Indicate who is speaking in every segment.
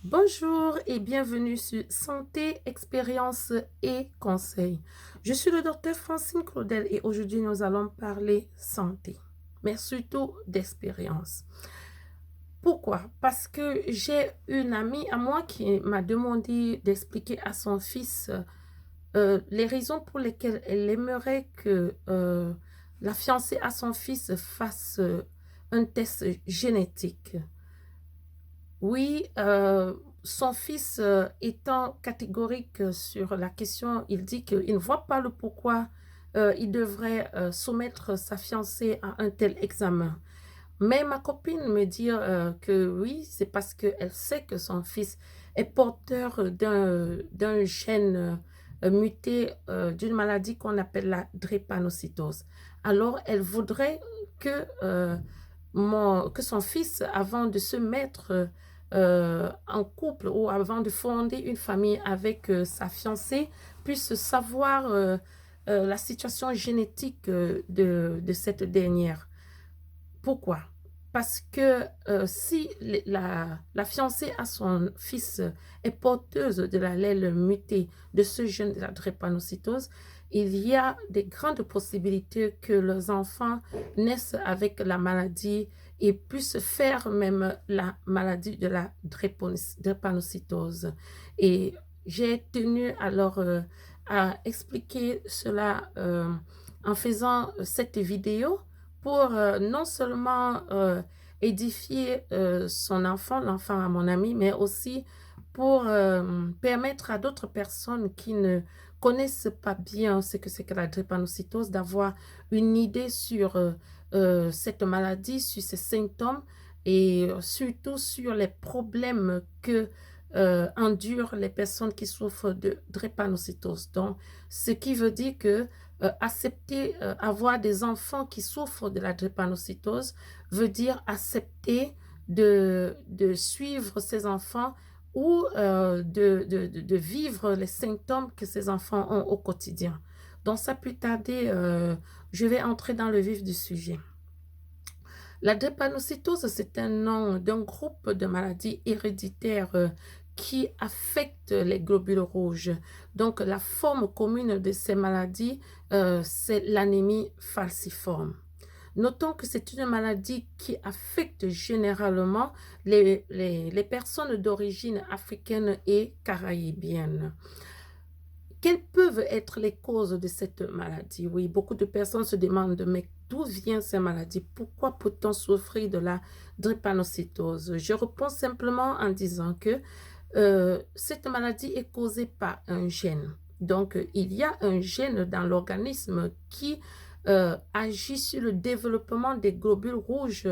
Speaker 1: Bonjour et bienvenue sur Santé, Expérience et Conseils. Je suis le docteur Francine Claudel et aujourd'hui nous allons parler santé, mais surtout d'expérience. Pourquoi? Parce que j'ai une amie à moi qui m'a demandé d'expliquer à son fils les raisons pour lesquelles elle aimerait que la fiancée à son fils fasse un test génétique. Oui, son fils étant catégorique sur la question, il dit qu'il ne voit pas le pourquoi il devrait soumettre sa fiancée à un tel examen. Mais ma copine me dit que oui, c'est parce qu'elle sait que son fils est porteur d'un gène muté d'une maladie qu'on appelle la drépanocytose. Alors, elle voudrait que, que son fils, avant de se mettre en couple ou avant de fonder une famille avec sa fiancée, puisse savoir la situation génétique de cette dernière. Pourquoi? Parce que si la fiancée à son fils est porteuse de l'allèle muté de ce gène de la drépanocytose, il y a de grandes possibilités que leurs enfants naissent avec la maladie et puissent faire même la maladie de la drépanocytose. Et j'ai tenu alors à expliquer cela en faisant cette vidéo pour non seulement édifier son enfant, l'enfant à mon ami, mais aussi pour permettre à d'autres personnes qui ne connaissent pas bien ce que c'est que la drépanocytose d'avoir une idée sur cette maladie, sur ses symptômes et surtout sur les problèmes que endurent les personnes qui souffrent de drépanocytose. Donc, ce qui veut dire que accepter avoir des enfants qui souffrent de la drépanocytose veut dire accepter de suivre ces enfants ou de vivre les symptômes que ces enfants ont au quotidien. Donc, sans plus tarder, je vais entrer dans le vif du sujet. La drépanocytose, c'est un nom d'un groupe de maladies héréditaires qui affectent les globules rouges. Donc, la forme commune de ces maladies, c'est l'anémie falciforme. Notons que c'est une maladie qui affecte généralement les personnes d'origine africaine et caraïbienne. Quelles peuvent être les causes de cette maladie? Oui, beaucoup de personnes se demandent, mais d'où vient cette maladie? Pourquoi peut-on souffrir de la drépanocytose? Je réponds simplement en disant que cette maladie est causée par un gène. Donc, il y a un gène dans l'organisme qui agit sur le développement des globules rouges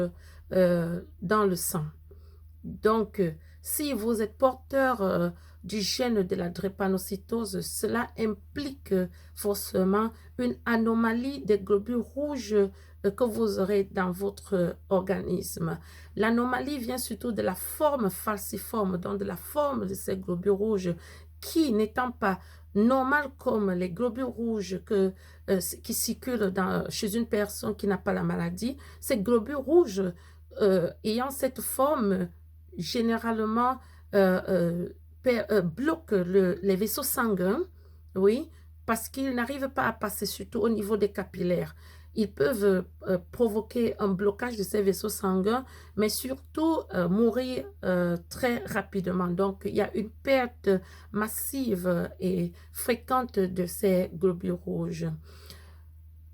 Speaker 1: dans le sang. Donc, si vous êtes porteur du gène de la drépanocytose, cela implique forcément une anomalie des globules rouges que vous aurez dans votre organisme. L'anomalie vient surtout de la forme falciforme, donc de la forme de ces globules rouges qui, n'étant pas normales comme les globules rouges qui circulent chez une personne qui n'a pas la maladie, ces globules rouges ayant cette forme généralement bloquent les vaisseaux sanguins, oui, parce qu'ils n'arrivent pas à passer, surtout au niveau des capillaires. Ils peuvent provoquer un blocage de ces vaisseaux sanguins, mais surtout mourir très rapidement. Donc, il y a une perte massive et fréquente de ces globules rouges.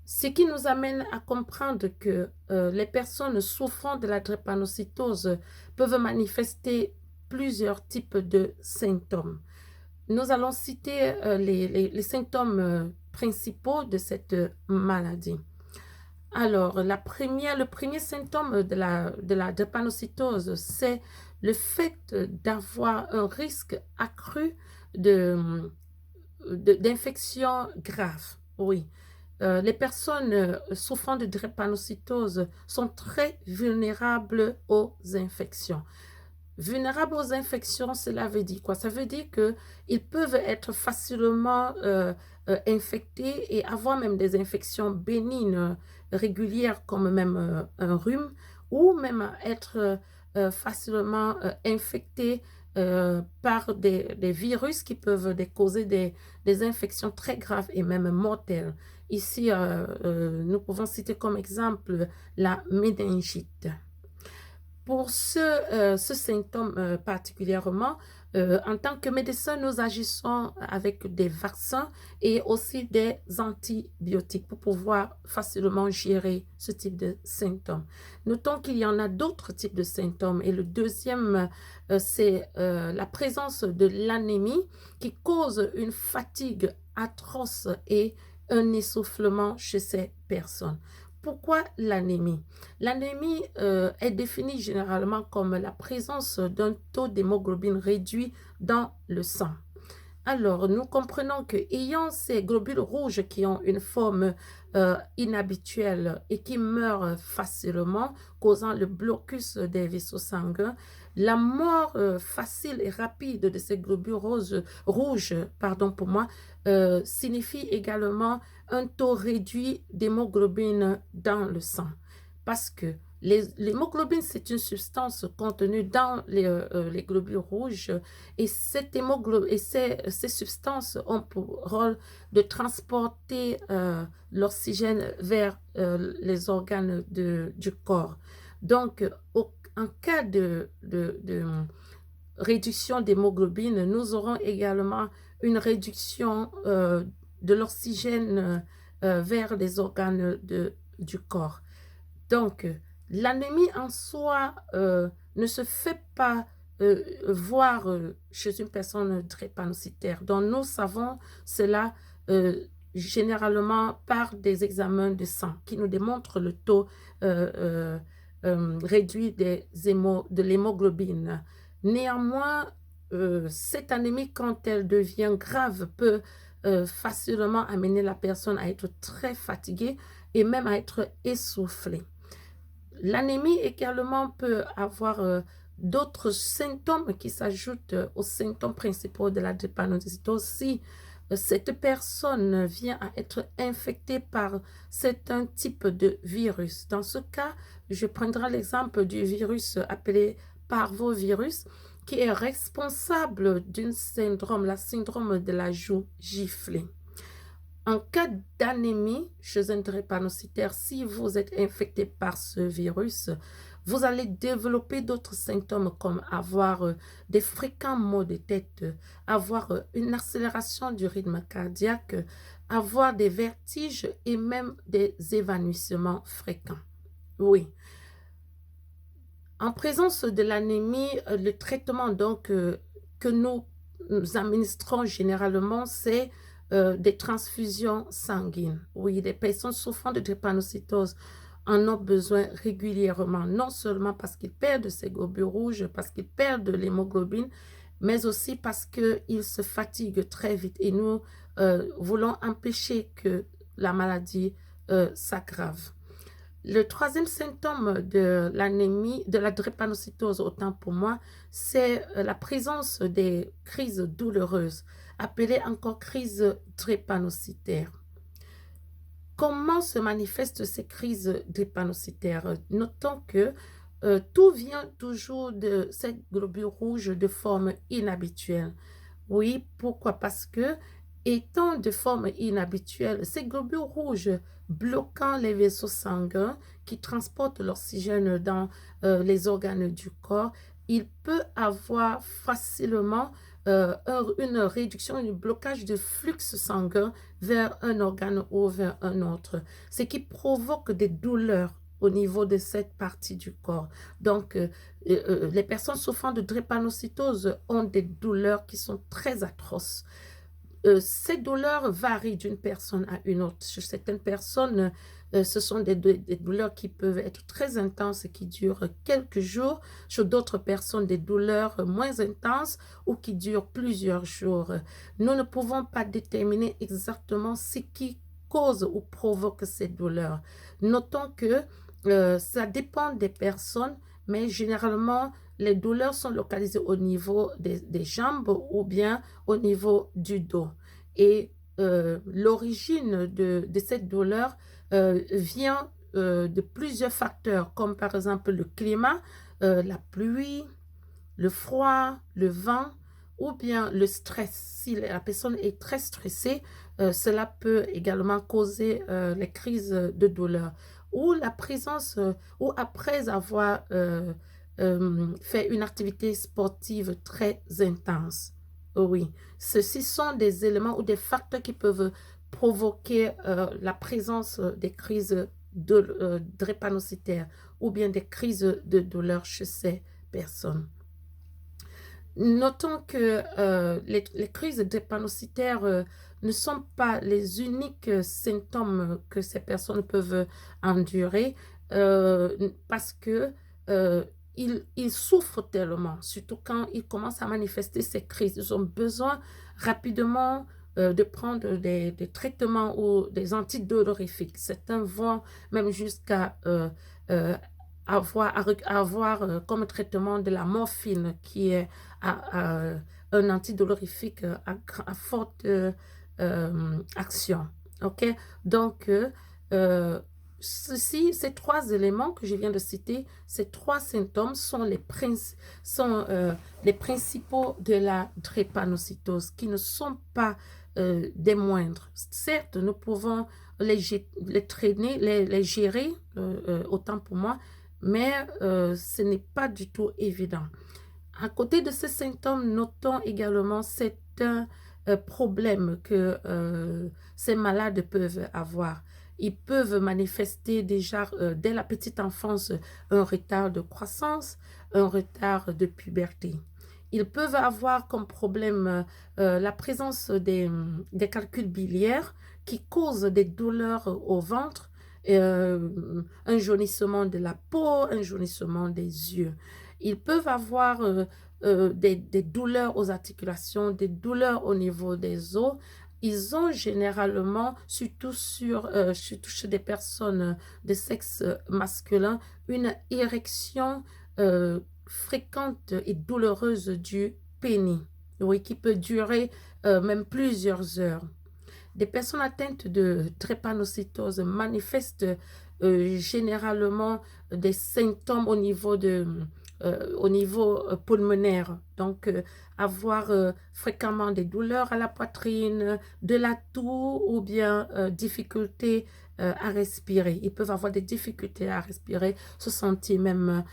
Speaker 1: Ce qui nous amène à comprendre que les personnes souffrant de la drépanocytose peuvent manifester plusieurs types de symptômes. Nous allons citer les symptômes principaux de cette maladie. Alors, le premier symptôme de la drépanocytose, c'est le fait d'avoir un risque accru d'infection grave. Oui. Les personnes souffrant de drépanocytose sont très vulnérables aux infections. Vulnérables aux infections, cela veut dire quoi? Ça veut dire qu'ils peuvent être facilement infectés et avoir même des infections bénignes régulières comme même un rhume ou même être facilement infectés par des virus qui peuvent causer des infections très graves et même mortelles. Ici, nous pouvons citer comme exemple la méningite. Pour ce symptôme particulièrement, en tant que médecin, nous agissons avec des vaccins et aussi des antibiotiques pour pouvoir facilement gérer ce type de symptômes. Notons qu'il y en a d'autres types de symptômes et le deuxième, c'est la présence de l'anémie qui cause une fatigue atroce et un essoufflement chez ces personnes. Pourquoi l'anémie? L'anémie est définie généralement comme la présence d'un taux d'hémoglobine réduit dans le sang. Alors, nous comprenons que ayant ces globules rouges qui ont une forme inhabituelle et qui meurent facilement, causant le blocus des vaisseaux sanguins, la mort facile et rapide de ces globules rouges, pardon pour moi, signifie également un taux réduit d'hémoglobine dans le sang. Parce que l'hémoglobine, c'est une substance contenue dans les globules rouges et cette hémoglobine et ces substances ont pour rôle de transporter l'oxygène vers les organes du corps. Donc, en cas de réduction d'hémoglobine, nous aurons également une réduction de l'oxygène vers les organes du corps. Donc, l'anémie en soi ne se fait pas voir chez une personne drépanocytaire. Donc, nous savons cela généralement par des examens de sang qui nous démontrent le taux réduit de l'hémoglobine. Néanmoins, cette anémie, quand elle devient grave, peut facilement amener la personne à être très fatiguée et même à être essoufflée. L'anémie également peut avoir d'autres symptômes qui s'ajoutent aux symptômes principaux de la drépanocytose. Si cette personne vient à être infectée par certains types de virus. Dans ce cas, je prendrai l'exemple du virus appelé parvovirus, qui est responsable d'un syndrome, la syndrome de la joue giflée. En cas d'anémie chez un drépanocytaire, si vous êtes infecté par ce virus, vous allez développer d'autres symptômes comme avoir des fréquents maux de tête, avoir une accélération du rythme cardiaque, avoir des vertiges et même des évanouissements fréquents. Oui. En présence de l'anémie, le traitement donc que nous administrons généralement, c'est des transfusions sanguines. Oui, les personnes souffrant de drépanocytose en ont besoin régulièrement, non seulement parce qu'ils perdent ces globules rouges, parce qu'ils perdent de l'hémoglobine, mais aussi parce qu'ils se fatiguent très vite. Et nous voulons empêcher que la maladie s'aggrave. Le troisième symptôme de l'anémie, de la drépanocytose, autant pour moi, c'est la présence des crises douloureuses, appelées encore crises drépanocytaires. Comment se manifestent ces crises drépanocytaires? Notons que tout vient toujours de ces globules rouges de forme inhabituelle. Oui, pourquoi? Parce que, étant de forme inhabituelle, ces globules rouges bloquant les vaisseaux sanguins qui transportent l'oxygène dans les organes du corps, il peut avoir facilement une réduction, un blocage de flux sanguin vers un organe ou vers un autre, ce qui provoque des douleurs au niveau de cette partie du corps. Donc, les personnes souffrant de drépanocytose ont des douleurs qui sont très atroces. Ces douleurs varient d'une personne à une autre. Chez certaines personnes, ce sont des douleurs qui peuvent être très intenses et qui durent quelques jours. Chez d'autres personnes, des douleurs moins intenses ou qui durent plusieurs jours. Nous ne pouvons pas déterminer exactement ce qui cause ou provoque ces douleurs. Notons que ça dépend des personnes, mais généralement, les douleurs sont localisées au niveau des jambes ou bien au niveau du dos. Et l'origine de cette douleur vient de plusieurs facteurs, comme par exemple le climat, la pluie, le froid, le vent ou bien le stress. Si la personne est très stressée, cela peut également causer les crises de douleur. Ou la présence, ou après avoir fait une activité sportive très intense. Oui, ceci sont des éléments ou des facteurs qui peuvent provoquer la présence des crises drépanocytaires ou bien des crises de douleur chez ces personnes. Notons que les crises drépanocytaires ne sont pas les uniques symptômes que ces personnes peuvent endurer parce que ils souffrent tellement, surtout quand ils commencent à manifester ces crises. Ils ont besoin rapidement de prendre des traitements ou des antidolorifiques. Certains vont même jusqu'à avoir comme traitement de la morphine qui est un antidolorifique à forte action. OK? Donc, ces trois éléments que je viens de citer, ces trois symptômes sont les principaux de la drépanocytose qui ne sont pas des moindres. Certes, nous pouvons les traîner, les gérer, autant pour moi, mais ce n'est pas du tout évident. À côté de ces symptômes, notons également certains problèmes que ces malades peuvent avoir. Ils peuvent manifester déjà dès la petite enfance un retard de croissance, un retard de puberté. Ils peuvent avoir comme problème la présence des calculs biliaires qui causent des douleurs au ventre, un jaunissement de la peau, un jaunissement des yeux. Ils peuvent avoir des douleurs aux articulations, des douleurs au niveau des os. Ils ont généralement, surtout chez des personnes de sexe masculin, une érection fréquente et douloureuse du pénis, oui, qui peut durer même plusieurs heures. Des personnes atteintes de drépanocytose manifestent généralement des symptômes au niveau pulmonaire. Donc, avoir fréquemment des douleurs à la poitrine, de la toux ou bien difficultés à respirer. Ils peuvent avoir des difficultés à respirer, se sentir même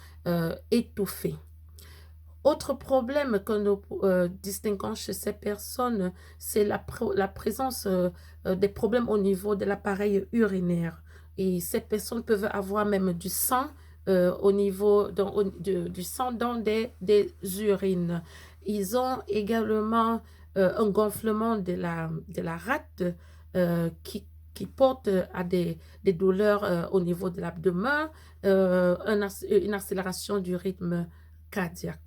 Speaker 1: étouffés. Autre problème que nous distinguons chez ces personnes, c'est la présence des problèmes au niveau de l'appareil urinaire. Et ces personnes peuvent avoir même du sang au niveau du sang dans des urines. Ils ont également un gonflement de la rate qui porte à des douleurs au niveau de l'abdomen, une accélération du rythme cardiaque.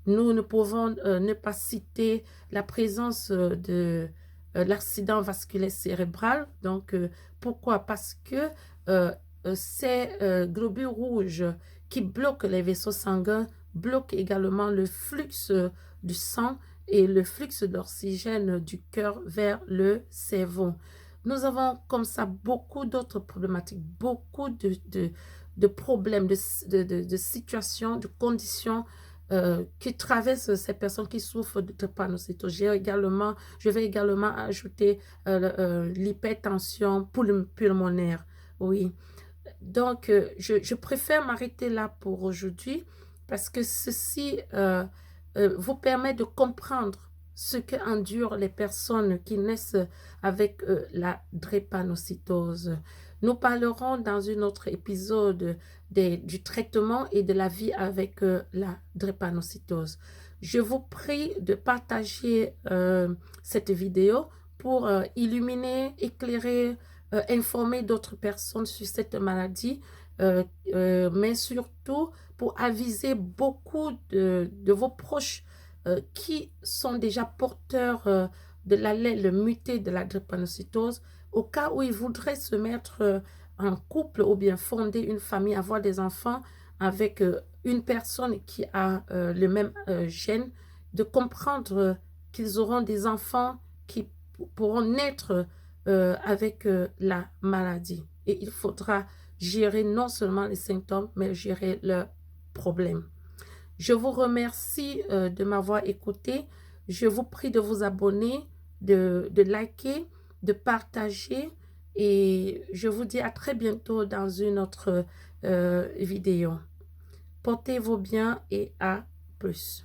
Speaker 1: Nous ne pouvons ne pas citer la présence de l'accident vasculaire cérébral. Donc, pourquoi? Parce que ces globules rouges qui bloquent les vaisseaux sanguins bloquent également le flux du sang et le flux d'oxygène du cœur vers le cerveau. Nous avons comme ça beaucoup d'autres problématiques, beaucoup de problèmes, de situations, de conditions qui traversent ces personnes qui souffrent de drépanocytose. Je vais également ajouter l'hypertension pulmonaire. Oui. Donc, je préfère m'arrêter là pour aujourd'hui parce que ceci vous permet de comprendre ce que endurent les personnes qui naissent avec la drépanocytose. Nous parlerons dans un autre épisode du traitement et de la vie avec la drépanocytose. Je vous prie de partager cette vidéo pour illuminer, éclairer, informer d'autres personnes sur cette maladie, mais surtout pour aviser beaucoup de vos proches qui sont déjà porteurs de l'allèle muté de la drépanocytose, au cas où ils voudraient se mettre en couple ou bien fonder une famille, avoir des enfants avec une personne qui a le même gène, de comprendre qu'ils auront des enfants qui pourront naître avec la maladie. Et il faudra gérer non seulement les symptômes, mais gérer leurs problèmes. Je vous remercie de m'avoir écouté. Je vous prie de vous abonner, de liker, de partager et je vous dis à très bientôt dans une autre vidéo. Portez-vous bien et à plus.